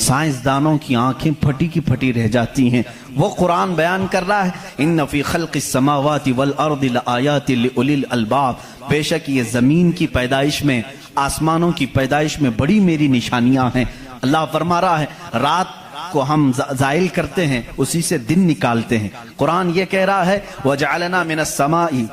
سائنسدانوں کی آنکھیں پھٹی کی پھٹی رہ جاتی ہیں. وہ قرآن بیان کر رہا ہے ان فی خلق السماوات والارض لآیات لأولی الالباب، بے شک یہ زمین کی پیدائش میں، آسمانوں کی پیدائش میں بڑی میری نشانیاں ہیں. اللہ فرما رہا ہے رات کو ہم زائل کرتے ہیں، اسی سے دن نکالتے ہیں. قرآن یہ کہہ رہا ہے وَجَعَلْنَا مِنَ السَّمَاءِ،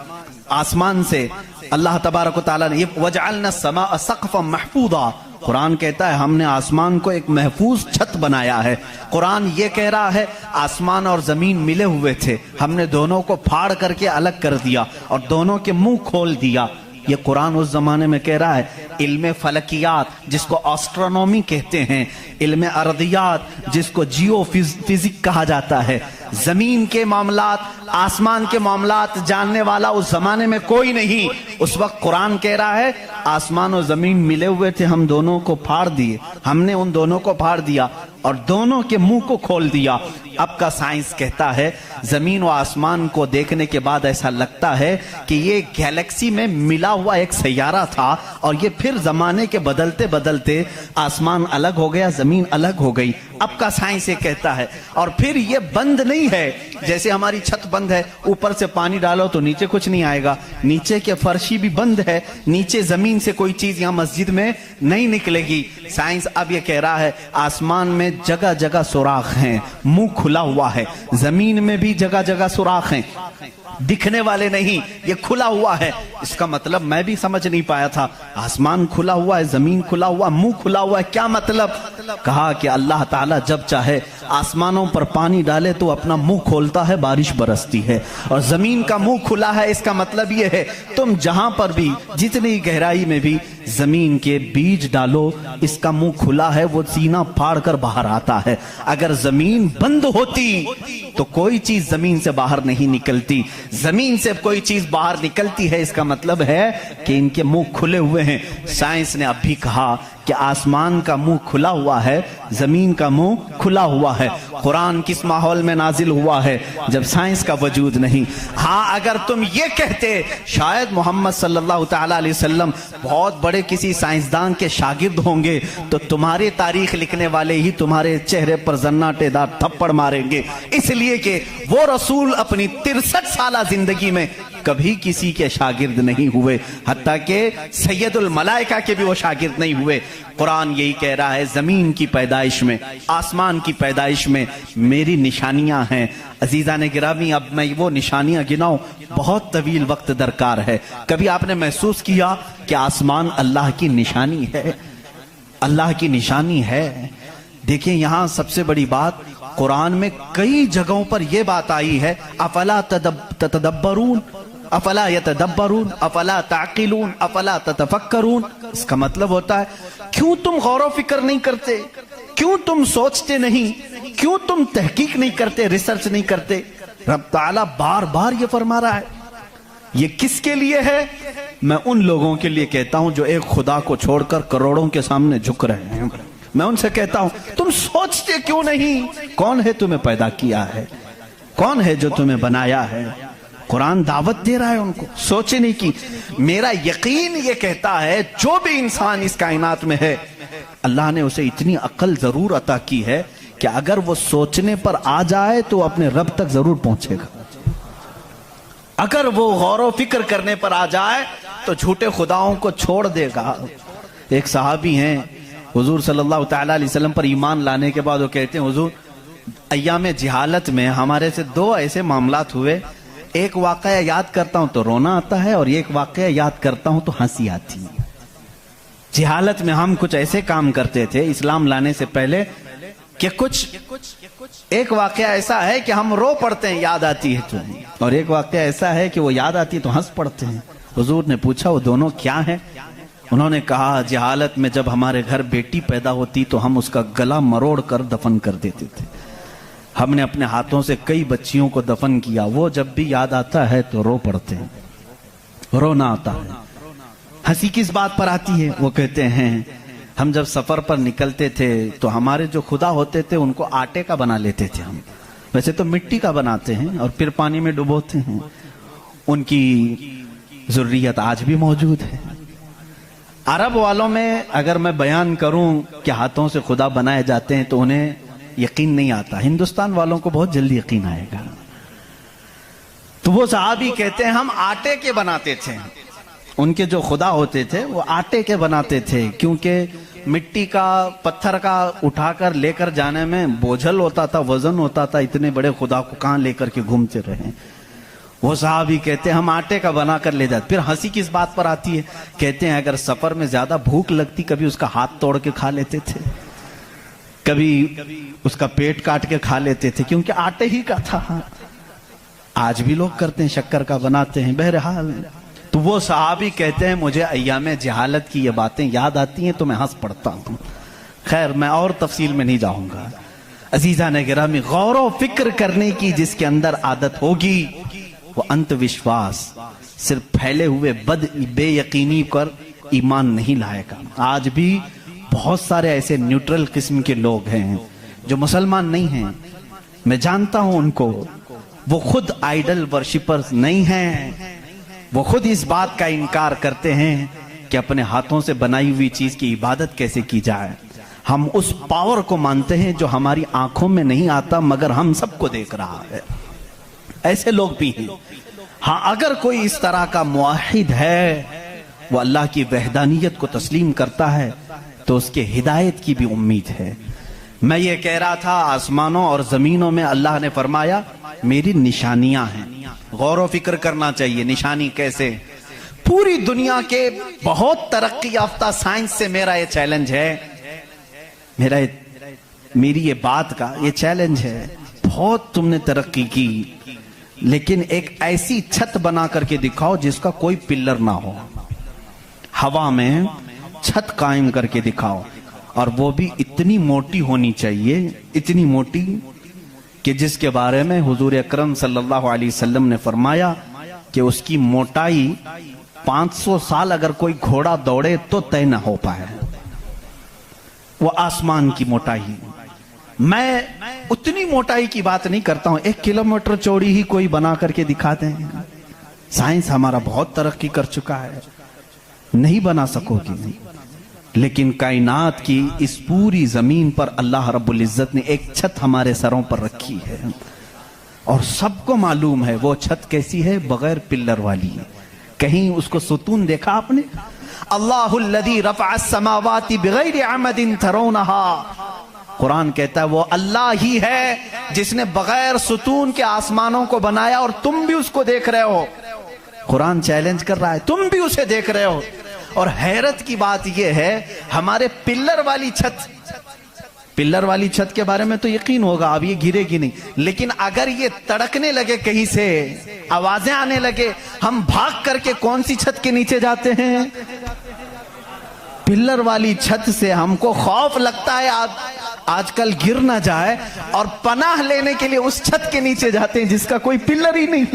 آسمان سے اللہ تبارک و تعالیٰ نے وَجَعَلْنَا السَّمَاءَ سَقْفًا مَحْفُوظًا، قرآن کہتا ہے ہم نے آسمان کو ایک محفوظ چھت بنایا ہے. قرآن یہ کہہ رہا ہے آسمان اور زمین ملے ہوئے تھے، ہم نے دونوں کو پھاڑ کر کے الگ کر دیا اور دونوں کے منہ کھول دیا. یہ قرآن اس زمانے میں کہہ رہا ہے. علم فلکیات جس کو آسٹرونومی کہتے ہیں، علم ارضیات جس کو جیو فزک کہا جاتا ہے، زمین کے معاملات، آسمان کے معاملات جاننے والا اس زمانے میں کوئی نہیں. اس وقت قرآن کہہ رہا ہے آسمان و زمین ملے ہوئے تھے، ہم دونوں کو پھاڑ دیے، ہم نے ان دونوں کو پھاڑ دیا اور دونوں کے منہ کو کھول دیا. اب کا سائنس کہتا ہے زمین و آسمان کو دیکھنے کے بعد ایسا لگتا ہے کہ یہ گیلیکسی میں ملا ہوا ایک سیارہ تھا اور یہ پھر زمانے کے بدلتے بدلتے آسمان الگ ہو گیا، زمین الگ ہو گئی. اب کا سائنس یہ کہتا ہے. اور پھر یہ بند نہیں ہے جیسے ہماری چھت بند ہے، اوپر سے پانی ڈالو تو نیچے کچھ نہیں آئے گا، نیچے کے فرشی بھی بند ہے، نیچے زمین سے کوئی چیز یہاں مسجد میں نہیں نکلے گی. سائنس اب یہ کہہ رہا ہے آسمان میں جگہ جگہ سوراخ ہیں، منہ کھلا ہوا ہے، زمین میں بھی جگہ جگہ سوراخ ہیں، دکھنے والے نہیں، یہ کھلا ہوا ہے. اس کا مطلب میں بھی سمجھ نہیں پایا تھا، آسمان کھلا ہوا ہے، زمین کھلا ہوا، منہ کھلا ہوا ہے، کیا مطلب؟ کہا کہ اللہ تعالیٰ جب چاہے آسمانوں پر پانی ڈالے تو اپنا منہ کھولتا ہے، بارش برستی ہے، اور زمین کا منہ کھلا ہے. اس کا مطلب یہ ہے تم جہاں پر بھی جتنی گہرائی میں بھی زمین کے بیج ڈالو، اس کا منہ کھلا ہے، وہ سینہ پھاڑ کر باہر آتا ہے. اگر زمین بند ہوتی تو کوئی چیز زمین سے باہر نہیں نکلتی، زمین سے کوئی چیز باہر نکلتی ہے، اس کا مطلب ہے کہ ان کے منہ کھلے ہوئے ہیں. سائنس نے اب بھی کہا کہ آسمان کا منہ کھلا ہوا ہے، زمین کا منہ کھلا ہوا ہے. قرآن کس ماحول میں نازل ہوا ہے؟ جب سائنس کا وجود نہیں. ہاں اگر تم یہ کہتے شاید محمد صلی اللہ تعالیٰ علیہ وسلم بہت بڑے کسی سائنسدان کے شاگرد ہوں گے تو تمہارے تاریخ لکھنے والے ہی تمہارے چہرے پر زناٹے دار تھپڑ ماریں گے، اس لیے کہ وہ رسول اپنی 63 سالہ زندگی میں کبھی کسی کے شاگرد نہیں ہوئے، حتیٰ کہ سید الملائکہ کے بھی وہ شاگرد نہیں ہوئے. قرآن یہی کہہ رہا ہے زمین کی پیدائش میں، آسمان کی پیدائش میں میری نشانیاں ہیں. عزیزان گرامی اب میں وہ نشانیاں گناؤں بہت طویل وقت درکار ہے. کبھی آپ نے محسوس کیا کہ آسمان اللہ کی نشانی ہے؟ اللہ کی نشانی ہے. دیکھیں یہاں سب سے بڑی بات قرآن میں کئی جگہوں پر یہ بات آئی ہے افلا تتدبرون، افلا یتدبرون، افلا تعقلون، افلا تتفکرون. اس کا مطلب ہوتا ہے کیوں تم غور و فکر نہیں کرتے، کیوں تم سوچتے نہیں، کیوں تم تحقیق نہیں کرتے، ریسرچ نہیں کرتے. رب تعالیٰ بار بار یہ فرما رہا ہے. یہ کس کے لیے ہے؟ میں ان لوگوں کے لیے کہتا ہوں جو ایک خدا کو چھوڑ کر کروڑوں کے سامنے جھک رہے ہیں. میں ان سے کہتا ہوں تم سوچتے کیوں نہیں؟ کون ہے تمہیں پیدا کیا ہے؟ کون ہے جو تمہیں بنایا ہے؟ قرآن دعوت دے رہا ہے ان کو سوچنے کی. میرا یقین یہ کہتا ہے جو بھی انسان اس کائنات میں ہے اللہ نے اسے اتنی عقل ضرور عطا کی ہے کہ اگر وہ سوچنے پر آ جائے تو اپنے رب تک ضرور پہنچے گا. اگر وہ غور و فکر کرنے پر آ جائے تو جھوٹے خداؤں کو چھوڑ دے گا. ایک صحابی ہیں حضور صلی اللہ تعالیٰ علیہ وسلم پر ایمان لانے کے بعد وہ کہتے ہیں حضور ایام جہالت میں ہمارے سے 2 ایسے معاملات ہوئے، ایک واقعہ یاد کرتا ہوں تو رونا آتا ہے اور ایک واقعہ یاد کرتا ہوں تو ہنسی آتی ہے. جہالت میں ہم کچھ ایسے کام کرتے تھے اسلام لانے سے پہلے کہ ایک واقعہ ایسا ہے کہ ہم رو پڑتے ہیں یاد آتی ہے تو، اور ایک واقعہ ایسا ہے کہ وہ یاد آتی ہے تو ہنس پڑتے ہیں. حضور نے پوچھا وہ دونوں کیا ہیں؟ انہوں نے کہا جہالت میں جب ہمارے گھر بیٹی پیدا ہوتی تو ہم اس کا گلا مروڑ کر دفن کر دیتے تھے. ہم نے اپنے ہاتھوں سے کئی بچیوں کو دفن کیا، وہ جب بھی یاد آتا ہے تو رو پڑتے ہیں، رونا آتا ہے. ہنسی کس بات پر آتی ہے؟ وہ کہتے ہیں ہم جب سفر پر نکلتے تھے تو ہمارے جو خدا ہوتے تھے ان کو آٹے کا بنا لیتے تھے. ہم ویسے تو مٹی کا بناتے ہیں اور پھر پانی میں ڈبوتے ہیں. ان کی ذریت آج بھی موجود ہے. عرب والوں میں اگر میں بیان کروں کہ ہاتھوں سے خدا بنائے جاتے ہیں تو انہیں یقین نہیں آتا. ہندوستان والوں کو بہت جلدی یقین آئے گا. تو وہ صحابی کہتے ہیں ہم آٹے کے بناتے تھے. ان کے جو خدا ہوتے تھے وہ آٹے کے بناتے تھے، کیونکہ مٹی کا پتھر کا اٹھا کر لے کر جانے میں بوجھل ہوتا تھا، وزن ہوتا تھا. اتنے بڑے خدا کو کہاں لے کر کے گھومتے رہے. وہ صحابی کہتے ہیں ہم آٹے کا بنا کر لے جاتے. پھر ہنسی کس بات پر آتی ہے؟ کہتے ہیں اگر سفر میں زیادہ بھوک لگتی کبھی اس کا ہاتھ توڑ کے کھا لیتے تھے، کبھی اس کا پیٹ کاٹ کے کھا لیتے تھے، کیونکہ آٹے ہی کا تھا. آج بھی لوگ کرتے ہیں، شکر کا بناتے ہیں. بہرحال تو وہ صحابی کہتے ہیں مجھے ایام جہالت کی یہ باتیں یاد آتی ہیں تو میں ہنس پڑتا ہوں. خیر میں اور تفصیل میں نہیں جاؤں گا. عزیزان گرامی، غور و فکر کرنے کی جس کے اندر عادت ہوگی وہ انت وشواس، صرف پھیلے ہوئے بے یقینی پر ایمان نہیں لائے گا. آج بھی بہت سارے ایسے نیوٹرل قسم کے لوگ ہیں جو مسلمان نہیں ہیں، میں جانتا ہوں ان کو. وہ خود آئیڈل ورشپرز نہیں ہیں، وہ خود اس بات کا انکار کرتے ہیں کہ اپنے ہاتھوں سے بنائی ہوئی چیز کی عبادت کیسے کی جائے. ہم اس پاور کو مانتے ہیں جو ہماری آنکھوں میں نہیں آتا مگر ہم سب کو دیکھ رہا ہے. ایسے لوگ بھی ہیں. ہاں اگر کوئی اس طرح کا موحد ہے، وہ اللہ کی وحدانیت کو تسلیم کرتا ہے تو اس کے ہدایت کی بھی امید ہے. میں یہ کہہ رہا تھا آسمانوں اور زمینوں میں اللہ نے فرمایا میری نشانیاں ہیں. غور و فکر کرنا چاہیے. نشانی کیسے؟ پوری دنیا کے بہت ترقی یافتہ سائنس سے میرا یہ چیلنج ہے، میری یہ بات کا یہ چیلنج ہے. بہت تم نے ترقی کی، لیکن ایک ایسی چھت بنا کر کے دکھاؤ جس کا کوئی پلر نہ ہو. ہوا میں چھت قائم کر کے دکھاؤ، اور وہ بھی اتنی موٹی ہونی چاہیے، اتنی موٹی کہ جس کے بارے میں حضور اکرم صلی اللہ علیہ وسلم نے فرمایا کہ اس کی موٹائی 500 سال اگر کوئی گھوڑا دوڑے تو طے نہ ہو پائے. وہ آسمان کی موٹائی. میں اتنی موٹائی کی بات نہیں کرتا ہوں. 1 کلومیٹر چوڑی ہی کوئی بنا کر کے دکھاتے ہیں. سائنس ہمارا بہت ترقی کر چکا ہے، نہیں بنا سکو گی. لیکن کائنات کی اس پوری زمین پر اللہ رب العزت نے ایک چھت ہمارے سروں پر رکھی ہے، اور سب کو معلوم ہے وہ چھت کیسی ہے، بغیر پلر والی. کہیں اس کو ستون دیکھا آپ نے؟ اللہ الذی رفع السماوات بغیر عمد ترونها. قرآن کہتا ہے وہ اللہ ہی ہے جس نے بغیر ستون کے آسمانوں کو بنایا، اور تم بھی اس کو دیکھ رہے ہو. قرآن چیلنج کر رہا ہے، تم بھی اسے دیکھ رہے ہو. اور حیرت کی بات یہ ہے ہمارے پلر والی چھت کے بارے میں تو یقین ہوگا اب یہ گرے گی نہیں، لیکن اگر یہ تڑکنے لگے، کہیں سے آوازیں آنے لگے، ہم بھاگ کر کے کون سی چھت کے نیچے جاتے ہیں؟ پلر والی چھت سے. ہم کو خوف لگتا ہے آج کل گر نہ جائے، اور پناہ لینے کے لیے اس چھت کے نیچے جاتے ہیں جس کا کوئی پلر ہی نہیں.